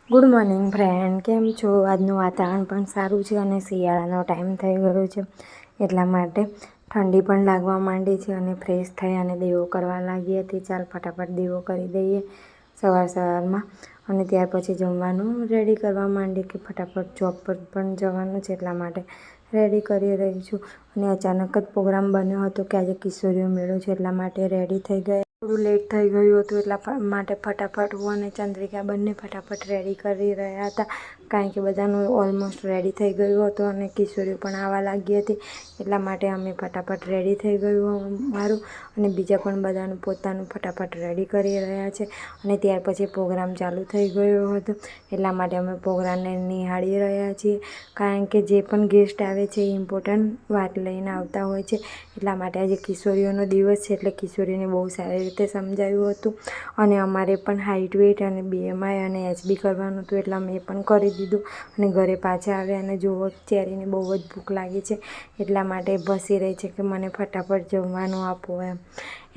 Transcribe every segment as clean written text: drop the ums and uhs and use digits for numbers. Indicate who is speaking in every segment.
Speaker 1: Good morning friend, કેમ છો? આજનું વાતાવરણ પણ સારું છે અને શિયાળાનો ટાઈમ થઈ ગયો છે, એટલા માટે ઠંડી પણ લાગવા માંડી છે અને ફ્રેશ થઈ અને દીવો કરવા લાગી હતી. ચાલ ફટાફટ દીવો કરી દઈએ સવારમાં અને ત્યાર પછી જમવાનું રેડી કરવા માંડી કે ફટાફટ જોબ પર પણ જવાનું છે, એટલા માટે રેડી કરી રહી છું. અને અચાનક જ પ્રોગ્રામ બન્યો હતો કે આજે કિશોરીઓ મેળો છે, એટલા માટે રેડી થઈ ગયા. થોડું લેટ થઈ ગયું હતું, એટલા માટે ફટાફટ હું અને ચંદ્રિકા બંને ફટાફટ રેડી કરી રહ્યા હતા, કારણ કે બધાનું ઓલમોસ્ટ રેડી થઈ ગયું હતું અને કિશોરીઓ પણ આવવા લાગી હતી, એટલા માટે અમે ફટાફટ રેડી થઈ ગયું મારું અને બીજા પણ બધાનું પોતાનું ફટાફટ રેડી કરી રહ્યા છે. અને ત્યાર પછી પ્રોગ્રામ ચાલુ થઈ ગયો હતો, એટલા માટે અમે પ્રોગ્રામને નિહાળી રહ્યા છીએ, કારણ કે જે પણ ગેસ્ટ આવે છે એ ઇમ્પોર્ટન્ટ વાત લઈને આવતા હોય છે, એટલા માટે આજે કિશોરીઓનો દિવસ છે, એટલે કિશોરીને બહુ સારી રીતે સમજાવ્યું હતું. અને અમારે પણ હાઇટ વેટ અને BMI અને HB કરવાનું હતું, એટલે અમે એ પણ કરી દીધું. અને ઘરે પાછા આવ્યા અને જુઓ ચેરીને બહુ જ ભૂખ લાગી છે, એટલા માટે ભસી રહી છે કે મને ફટાફટ જમવાનું આપો એમ.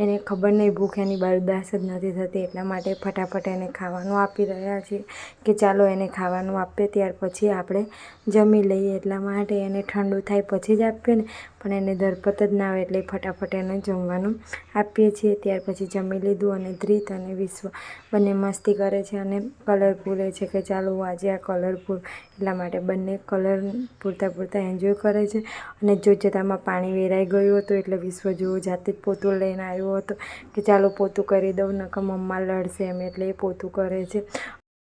Speaker 1: એને ખબર નહીં ભૂખ એની બરદાસ્ત જ નથી થતી, એટલા માટે ફટાફટ એને ખાવાનું આપી રહ્યા છીએ કે ચાલો એને ખાવાનું આપીએ ત્યાર પછી આપણે જમી લઈએ. એટલા માટે એને ઠંડુ થાય પછી જ આપીએ ને, પણ એને ધરપત જ ના આવે એટલે ફટાફટ એને જમવાનું આપીએ છીએ. ત્યાર પછી જમી લીધું અને ધ્રિત અને વિશ્વ બંને મસ્તી કરે છે અને કલર પૂરે છે કે ચાલો આજે આ કલરફુલ, એટલા માટે બંને કલર પૂરતા એન્જોય કરે છે. અને જોતજોતામાં પાણી વેરાઈ ગયું હતું, એટલે વિશ્વ જેવો જાતે જ પોતું લઈને આવ્યો હતો કે ચાલો પોતું કરી દઉં, નકર મમ્મા લડશે એમ, એટલે એ પોતું કરે છે.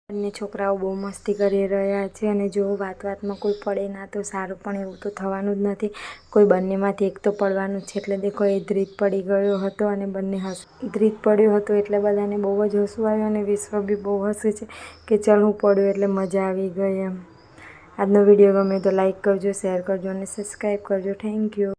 Speaker 1: બંને છોકરાઓ બહુ મસ્તી કરી રહ્યા છે અને જો વાતમાં કોઈ પડે ના તો સારું, પણ એવું તો થવાનું જ નથી, કોઈ બંનેમાંથી એક તો પડવાનું જ છે. એટલે દેખો એ ધ્રિત પડી ગયો હતો અને બંને ધ્રિત પડ્યો હતો, એટલે બધાને બહુ જ હસવું આવ્યું અને વિશ્વ બી બહુ હસે છે કે ચાલ હું પડ્યો એટલે મજા આવી ગઈ એમ. આજનો વિડીયો ગમે તો લાઈક કરજો, શેર કરજો અને સબસ્ક્રાઈબ કરજો. Thank you.